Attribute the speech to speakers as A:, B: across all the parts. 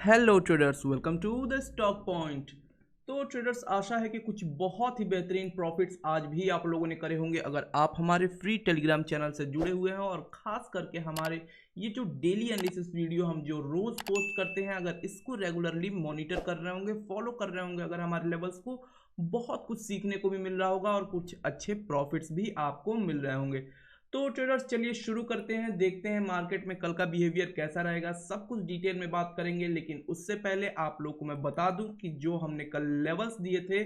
A: Hello traders, welcome to the stock point. तो traders, आशा है कि कुछ बहुत ही बेहतरीन प्रॉफिट्स आज भी आप लोगों ने करे होंगे अगर आप हमारे फ्री टेलीग्राम चैनल से जुड़े हुए हैं, और ख़ास करके हमारे ये जो डेली एनालिसिस वीडियो हम जो रोज़ पोस्ट करते हैं, अगर इसको रेगुलरली मॉनिटर कर रहे होंगे, फॉलो कर रहे होंगे, अगर हमारे लेवल्स को बहुत कुछ सीखने को भी मिल रहा होगा और कुछ अच्छे प्रॉफिट्स भी आपको मिल रहे होंगे। तो ट्रेडर्स, चलिए शुरू करते हैं, देखते हैं मार्केट में कल का बिहेवियर कैसा रहेगा। सब कुछ डिटेल में बात करेंगे, लेकिन उससे पहले आप लोग को मैं बता दूं कि जो हमने कल लेवल्स दिए थे,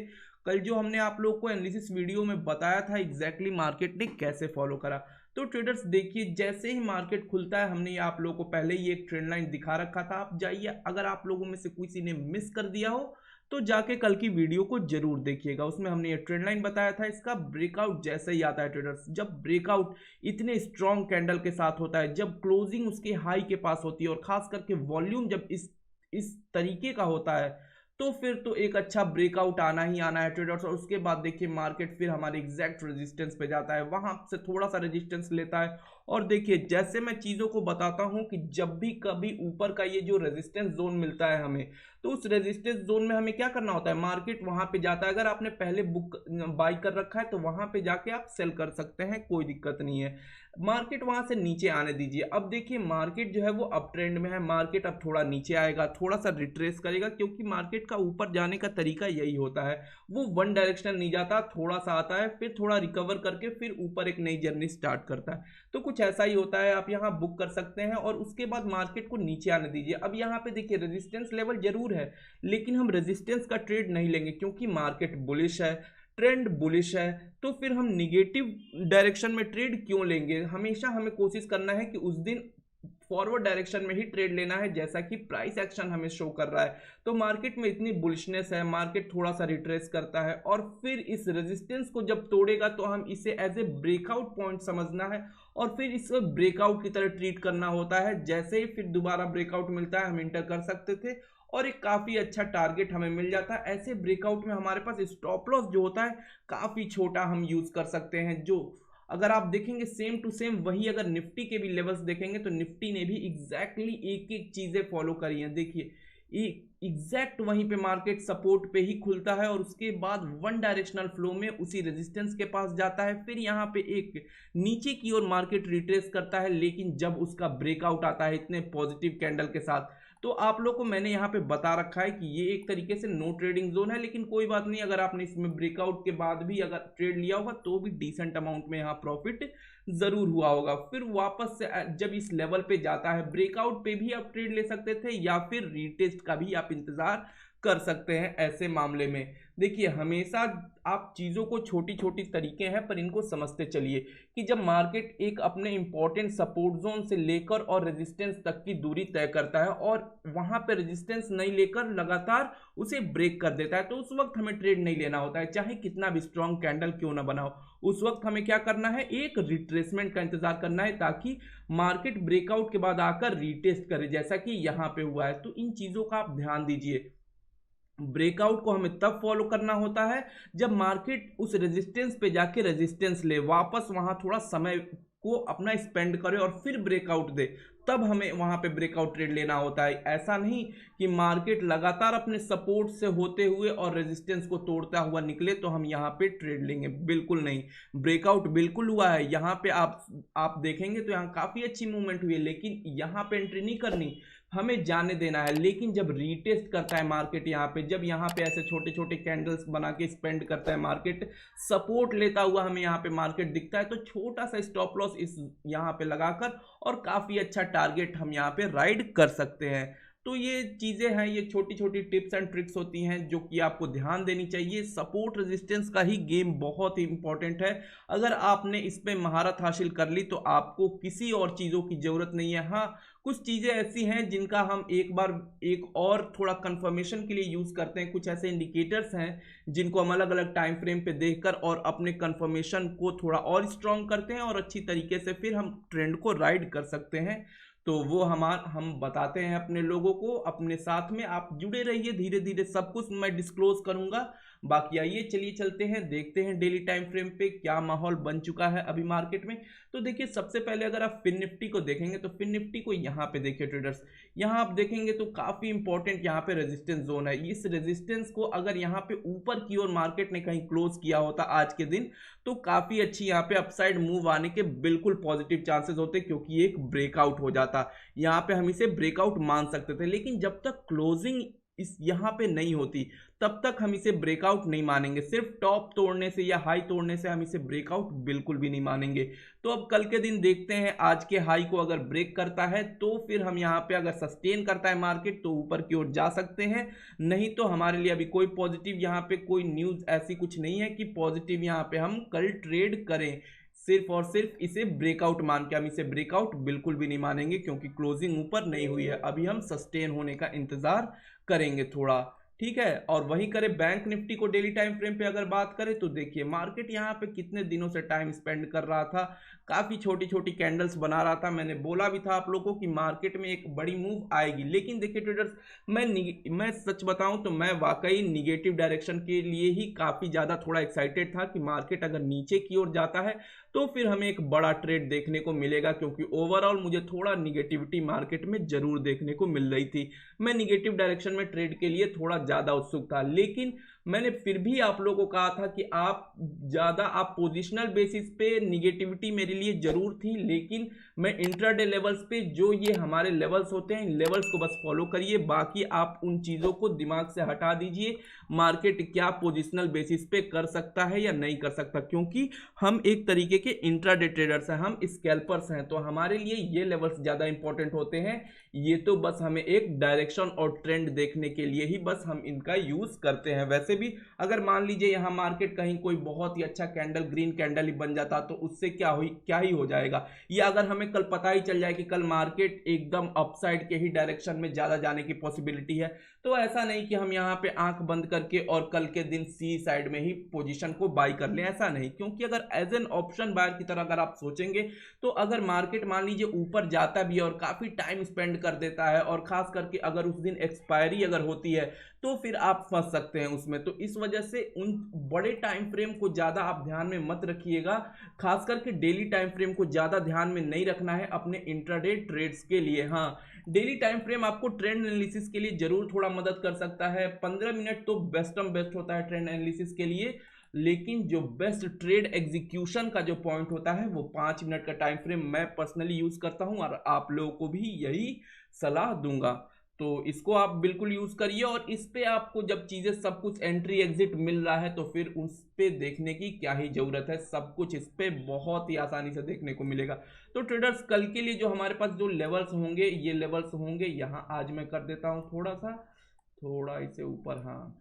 A: कल जो हमने आप लोग को एनालिसिस वीडियो में बताया था एग्जैक्टली मार्केट ने कैसे फॉलो करा। तो ट्रेडर्स देखिए, जैसे ही मार्केट खुलता है, हमने आप लोगों को पहले ही एक ट्रेंड लाइन दिखा रखा था। आप जाइए, अगर आप लोगों में से किसी ने मिस कर दिया हो तो जाके कल की वीडियो को जरूर देखिएगा। उसमें हमने ये ट्रेंड लाइन बताया था। इसका ब्रेकआउट जैसे ही आता है ट्रेडर्स, जब ब्रेकआउट इतने स्ट्रॉन्ग कैंडल के साथ होता है, जब क्लोजिंग उसके हाई के पास होती है, और खास करके वॉल्यूम जब इस तरीके का होता है, तो फिर तो एक अच्छा ब्रेकआउट आना ही आना है ट्रेडर्स। और उसके बाद देखिए मार्केट फिर हमारे एग्जैक्ट रेजिस्टेंस पे जाता है, वहां से थोड़ा सा रेजिस्टेंस लेता है। और देखिए, जैसे मैं चीज़ों को बताता हूं कि जब भी कभी ऊपर का ये जो रेजिस्टेंस जोन मिलता है हमें, तो उस रेजिस्टेंस जोन में हमें क्या करना होता है, मार्केट वहां पे जाता है। अगर आपने पहले बुक बाई कर रखा है तो वहां पे जाके आप सेल कर सकते हैं, कोई दिक्कत नहीं है। मार्केट वहां से नीचे आने दीजिए। अब देखिए, मार्केट जो है वो अप ट्रेंड में है। मार्केट अब थोड़ा नीचे आएगा, थोड़ा सा रिट्रेस करेगा, क्योंकि मार्केट का ऊपर जाने का तरीका यही होता है, वो वन डायरेक्शनल नहीं जाता, थोड़ा सा आता है, फिर थोड़ा रिकवर करके फिर ऊपर एक नई जर्नी स्टार्ट करता है। तो कुछ ऐसा ही होता है, आप यहाँ बुक कर सकते हैं और उसके बाद मार्केट को नीचे आने दीजिए। अब यहाँ पे देखिए, रेजिस्टेंस लेवल जरूर है, लेकिन हम रेजिस्टेंस का ट्रेड नहीं लेंगे, क्योंकि मार्केट बुलिश है, ट्रेंड बुलिश है। तो फिर हम निगेटिव डायरेक्शन में ट्रेड क्यों लेंगे। हमेशा हमें कोशिश करना है कि उस दिन फॉरवर्ड डायरेक्शन में ही ट्रेड लेना है, जैसा कि प्राइस एक्शन हमें शो कर रहा है। तो मार्केट में इतनी बुलिशनेस है, मार्केट थोड़ा सा रिट्रेस करता है, और फिर इस रेजिस्टेंस को जब तोड़ेगा तो हम इसे एज ए ब्रेकआउट पॉइंट समझना है, और फिर इसे ब्रेकआउट की तरह ट्रीट करना होता है। जैसे ही फिर दोबारा ब्रेकआउट मिलता है, हम इंटर कर सकते थे और एक काफ़ी अच्छा टारगेट हमें मिल जाता है। ऐसे ब्रेकआउट में हमारे पास स्टॉप लॉस जो होता है काफ़ी छोटा हम यूज़ कर सकते हैं। जो अगर आप देखेंगे सेम टू सेम वही, अगर निफ्टी के भी लेवल्स देखेंगे तो निफ्टी ने भी एग्जैक्टली एक एक चीज़ें फॉलो करी हैं। देखिए, एग्जैक्ट वहीं पे मार्केट सपोर्ट पे ही खुलता है, और उसके बाद वन डायरेक्शनल फ्लो में उसी रेजिस्टेंस के पास जाता है। फिर यहाँ पे एक नीचे की ओर मार्केट रिट्रेस करता है, लेकिन जब उसका ब्रेकआउट आता है इतने पॉजिटिव कैंडल के साथ, तो आप लोग को मैंने यहाँ पे बता रखा है कि ये एक तरीके से नो ट्रेडिंग जोन है। लेकिन कोई बात नहीं, अगर आपने इसमें ब्रेकआउट के बाद भी अगर ट्रेड लिया होगा तो भी डिसेंट अमाउंट में यहाँ प्रॉफिट जरूर हुआ होगा। फिर वापस से जब इस लेवल पे जाता है, ब्रेकआउट पे भी आप ट्रेड ले सकते थे, या फिर रीटेस्ट का भी आप इंतजार कर सकते हैं। ऐसे मामले में देखिए, हमेशा आप चीज़ों को छोटी छोटी तरीके हैं पर इनको समझते चलिए कि जब मार्केट एक अपने इंपॉर्टेंट सपोर्ट जोन से लेकर और रेजिस्टेंस तक की दूरी तय करता है, और वहां पे रेजिस्टेंस नहीं लेकर लगातार उसे ब्रेक कर देता है, तो उस वक्त हमें ट्रेड नहीं लेना होता है, चाहे कितना भी स्ट्रॉन्ग कैंडल क्यों ना बनाओ। उस वक्त हमें क्या करना है, एक रिट्रेसमेंट का इंतजार करना है, ताकि मार्केट ब्रेकआउट के बाद आकर रीटेस्ट करे, जैसा कि यहाँ पे हुआ है। तो इन चीज़ों का आप ध्यान दीजिए। ब्रेकआउट को हमें तब फॉलो करना होता है जब मार्केट उस रेजिस्टेंस पे जाके रेजिस्टेंस ले, वापस वहां थोड़ा समय को अपना स्पेंड करे और फिर ब्रेकआउट दे, तब हमें वहां पे ब्रेकआउट ट्रेड लेना होता है। ऐसा नहीं कि मार्केट लगातार अपने सपोर्ट से होते हुए और रेजिस्टेंस को तोड़ता हुआ निकले तो हम यहाँ पे ट्रेड लेंगे, बिल्कुल नहीं। ब्रेकआउट बिल्कुल हुआ है, यहाँ पे आप देखेंगे तो यहाँ काफ़ी अच्छी मूवमेंट हुई है, लेकिन यहाँ पे एंट्री नहीं करनी, हमें जाने देना है। लेकिन जब रीटेस्ट करता है मार्केट, यहाँ पे जब यहाँ पे ऐसे छोटे छोटे कैंडल्स बना के स्पेंड करता है मार्केट, सपोर्ट लेता हुआ हमें यहाँ पे मार्केट दिखता है, तो छोटा सा स्टॉप लॉस इस यहाँ पे लगाकर और काफ़ी अच्छा टारगेट हम यहाँ पे राइड कर सकते हैं। तो ये चीज़ें हैं, ये छोटी छोटी टिप्स एंड ट्रिक्स होती हैं जो कि आपको ध्यान देनी चाहिए। सपोर्ट रेजिस्टेंस का ही गेम बहुत ही इंपॉर्टेंट है। अगर आपने इस पे महारत हासिल कर ली तो आपको किसी और चीज़ों की ज़रूरत नहीं है। हाँ, कुछ चीज़ें ऐसी हैं जिनका हम एक बार एक और थोड़ा कंफर्मेशन के लिए यूज़ करते हैं। कुछ ऐसे इंडिकेटर्स हैं जिनको हम अलग अलग टाइम फ्रेम पे देखकर और अपने कंफर्मेशन को थोड़ा और स्ट्रॉन्ग करते हैं, और अच्छी तरीके से फिर हम ट्रेंड को राइड कर सकते हैं। तो वो हम बताते हैं अपने लोगों को। अपने साथ में आप जुड़े रहिए, धीरे धीरे सब कुछ मैं डिस्क्लोज करूंगा। बाकी आइए चलिए चलते हैं, देखते हैं डेली टाइम फ्रेम पे क्या माहौल बन चुका है अभी मार्केट में। तो देखिए सबसे पहले अगर आप फिन निफ्टी को देखेंगे तो फिन निफ्टी को यहाँ पे देखिए ट्रेडर्स, यहाँ आप देखेंगे तो काफी इंपॉर्टेंट यहाँ पे रेजिस्टेंस जोन है। इस रेजिस्टेंस को अगर यहाँ पे ऊपर की ओर मार्केट ने कहीं क्लोज किया होता आज के दिन तो काफी अच्छी यहाँ पे अपसाइड मूव आने के बिल्कुल पॉजिटिव चांसेस होते, क्योंकि एक ब्रेकआउट हो जाता। यहाँ पे हम इसे ब्रेकआउट मान सकते थे, लेकिन जब तक क्लोजिंग इस यहाँ पे नहीं होती तब तक हम इसे ब्रेकआउट नहीं मानेंगे। सिर्फ टॉप तोड़ने से या हाई तोड़ने से हम इसे ब्रेकआउट बिल्कुल भी नहीं मानेंगे। तो अब कल के दिन देखते हैं, आज के हाई को अगर ब्रेक करता है तो फिर हम यहाँ पे अगर सस्टेन करता है मार्केट तो ऊपर की ओर जा सकते हैं, नहीं तो हमारे लिए अभी कोई पॉजिटिव यहाँ पे कोई न्यूज ऐसी कुछ नहीं है कि पॉजिटिव यहाँ पे हम कल ट्रेड करें। सिर्फ और सिर्फ इसे ब्रेकआउट मान के, हम इसे ब्रेकआउट बिल्कुल भी नहीं मानेंगे, क्योंकि क्लोजिंग ऊपर नहीं हुई है। अभी हम सस्टेन होने का इंतजार करेंगे थोड़ा, ठीक है। और वही करें बैंक निफ्टी को डेली टाइम फ्रेम पे अगर बात करें तो देखिए मार्केट यहाँ पे कितने दिनों से टाइम स्पेंड कर रहा था, काफी छोटी छोटी कैंडल्स बना रहा था। मैंने बोला भी था आप लोगों को कि मार्केट में एक बड़ी मूव आएगी, लेकिन देखिए ट्रेडर्स मैं सच बताऊं तो मैं वाकई निगेटिव डायरेक्शन के लिए ही काफी ज्यादा थोड़ा एक्साइटेड था कि मार्केट अगर नीचे की ओर जाता है तो फिर हमें एक बड़ा ट्रेड देखने को मिलेगा, क्योंकि ओवरऑल मुझे थोड़ा निगेटिविटी मार्केट में जरूर देखने को मिल रही थी। मैं निगेटिव डायरेक्शन में ट्रेड के लिए थोड़ा ज्यादा उत्सुक था, लेकिन मैंने फिर भी आप लोगों को कहा था कि आप पोजिशनल बेसिस पे निगेटिविटी मेरे लिए जरूर थी, लेकिन मैं इंट्राडे लेवल्स पे जो ये हमारे लेवल्स होते हैं इन लेवल्स को बस फॉलो करिए, बाकी आप उन चीजों को दिमाग से हटा दीजिए मार्केट क्या पोजिशनल बेसिस पे कर सकता है या नहीं कर सकता, क्योंकि हम एक तरीके के इंट्राडे ट्रेडर्स हैं, हम स्कैल्पर्स हैं, तो हमारे लिए ये लेवल्स ज्यादा इंपॉर्टेंट होते हैं। ये तो बस हमें एक डायरेक्शन और ट्रेंड देखने के लिए ही बस हम इनका यूज करते हैं। वैसे भी अगर मान लीजिए यहाँ मार्केट कहीं कोई बहुत ही अच्छा कैंडल, ग्रीन कैंडल ही बन जाता तो उससे क्या ही हो जाएगा, या अगर हमें कल पता ही चल जाए कि कल मार्केट एकदम अपसाइड के ही डायरेक्शन में ज्यादा जाने की पॉसिबिलिटी है, तो ऐसा नहीं कि हम यहाँ पे आंख बंद करके और कल के दिन सी साइड में ही पोजीशन को बाई कर लें, ऐसा नहीं। क्योंकि अगर एज एन ऑप्शन बायर की तरह अगर आप सोचेंगे तो अगर मार्केट मान लीजिए ऊपर जाता भी है और काफी टाइम स्पेंड कर देता है, और खास करके अगर उस दिन एक्सपायरी अगर होती है तो फिर आप फंस सकते हैं उसमें। तो इस वजह से उन बड़े टाइम फ्रेम को ज्यादा आप ध्यान में मत रखिएगा, खास करके डेली टाइम फ्रेम को ज्यादा ध्यान में नहीं रखना है अपने इंट्राडे ट्रेड्स के लिए। हाँ, डेली टाइम फ्रेम आपको ट्रेंड एनालिसिस के लिए जरूर थोड़ा मदद कर सकता है। 15 मिनट तो बेस्ट होता है ट्रेंड एनालिसिस के लिए, लेकिन जो बेस्ट ट्रेड एग्जीक्यूशन का जो पॉइंट होता है वो 5 मिनट का टाइम फ्रेम मैं पर्सनली यूज करता हूं, और आप लोगों को भी यही सलाह दूंगा। तो इसको आप बिल्कुल यूज करिए, और इस पे आपको जब चीजें सब कुछ एंट्री एग्जिट मिल रहा है तो फिर उस पे देखने की क्या ही जरूरत है, सब कुछ इस पे बहुत ही आसानी से देखने को मिलेगा। तो ट्रेडर्स कल के लिए जो हमारे पास जो लेवल्स होंगे, ये लेवल्स होंगे यहाँ, आज मैं कर देता हूँ थोड़ा इसे ऊपर। हाँ,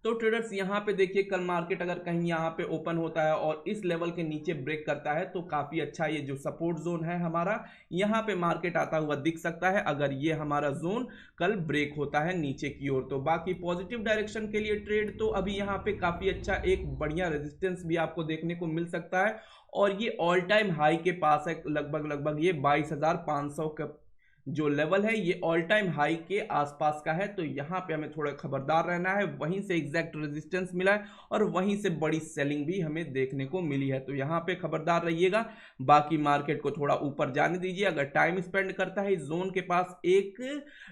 A: तो ट्रेडर्स यहाँ पे देखिए कल मार्केट अगर कहीं यहाँ पे ओपन होता है और इस लेवल के नीचे ब्रेक करता है तो काफी अच्छा ये जो सपोर्ट जोन है हमारा, यहाँ पे मार्केट आता हुआ दिख सकता है अगर ये हमारा जोन कल ब्रेक होता है नीचे की ओर। तो बाकी पॉजिटिव डायरेक्शन के लिए ट्रेड तो अभी यहाँ पे काफी अच्छा एक बढ़िया रेजिस्टेंस भी आपको देखने को मिल सकता है, और ये ऑल टाइम हाई के पास है, लगभग ये 22,500 का जो लेवल है ये ऑल टाइम हाई के आसपास का है। तो यहाँ पे हमें थोड़ा खबरदार रहना है, वहीं से एग्जैक्ट रेजिस्टेंस मिला है और वहीं से बड़ी सेलिंग भी हमें देखने को मिली है, तो यहाँ पे खबरदार रहिएगा। बाकी मार्केट को थोड़ा ऊपर जाने दीजिए, अगर टाइम स्पेंड करता है इस जोन के पास एक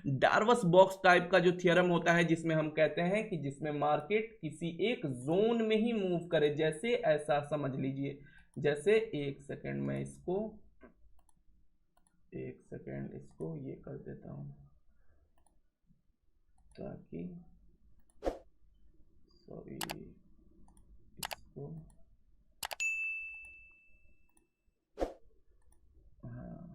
A: डार्वस बॉक्स टाइप का जो थियरम होता है जिसमें हम कहते हैं कि जिसमें मार्केट किसी एक जोन में ही मूव करे, जैसे ऐसा समझ लीजिए, जैसे एक सेकेंड इसको ये कर देता हूं ताकि इसको हाँ।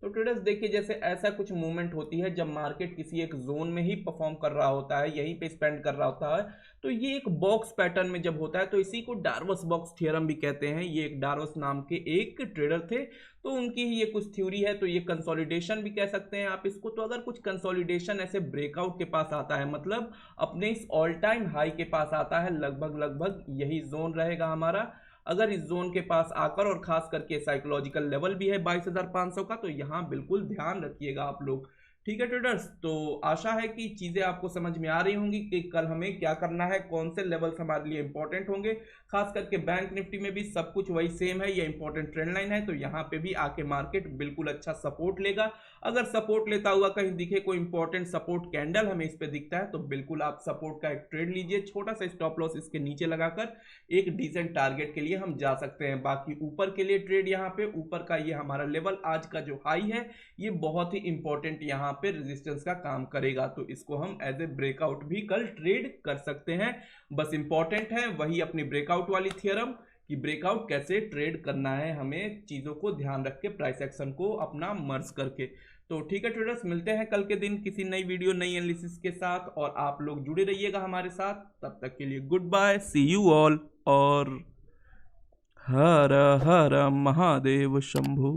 A: तो ट्रेडर्स देखिए जैसे ऐसा कुछ मूवमेंट होती है जब मार्केट किसी एक जोन में ही परफॉर्म कर रहा होता है, यहीं पे स्पेंड कर रहा होता है, तो ये एक बॉक्स पैटर्न में जब होता है तो इसी को डार्वस बॉक्स थ्योरम भी कहते हैं। ये एक डार्वस नाम के एक ट्रेडर थे, तो उनकी ही ये कुछ थ्योरी है, तो ये कंसोलिडेशन भी कह सकते हैं आप इसको। तो अगर कुछ कंसोलिडेशन ऐसे ब्रेकआउट के पास आता है, मतलब अपने इस ऑल टाइम हाई के पास आता है, लगभग यही जोन रहेगा हमारा, अगर इस जोन के पास आकर, और खास करके साइकोलॉजिकल लेवल भी है 22,500 का, तो यहाँ बिल्कुल ध्यान रखिएगा आप लोग। ठीक है ट्रेडर्स, तो आशा है कि चीज़ें आपको समझ में आ रही होंगी कि कल हमें क्या करना है, कौन से लेवल्स हमारे लिए इंपॉर्टेंट होंगे। खास करके बैंक निफ्टी में भी सब कुछ वही सेम है, ये इंपॉर्टेंट ट्रेंड लाइन है, तो यहाँ पे भी आके मार्केट बिल्कुल अच्छा सपोर्ट लेगा। अगर सपोर्ट लेता हुआ कहीं दिखे कोई इंपॉर्टेंट सपोर्ट कैंडल हमें इस पे दिखता है, तो बिल्कुल आप सपोर्ट का एक ट्रेड लीजिए, छोटा सा स्टॉप लॉस इसके नीचे लगाकर एक डिसेंट टारगेट के लिए हम जा सकते हैं। बाकी ऊपर के लिए ट्रेड, यहाँ पे ऊपर का ये हमारा लेवल आज का जो हाई है, ये बहुत ही इंपॉर्टेंट यहाँ पे रेजिस्टेंस का काम करेगा, तो इसको हम एज ए ब्रेकआउट भी कल ट्रेड कर सकते हैं। बस इंपॉर्टेंट है वही अपनी ब्रेकआउट वाली थियरम कि ब्रेकआउट कैसे ट्रेड करना है, हमें चीज़ों को ध्यान रख के प्राइस एक्शन को अपना मर्ज करके। तो ठीक है ट्रेडर्स, मिलते हैं कल के दिन किसी नई वीडियो, नई एनालिसिस के साथ, और आप लोग जुड़े रहिएगा हमारे साथ। तब तक के लिए good bye, see you all, और हर हर महादेव शंभु।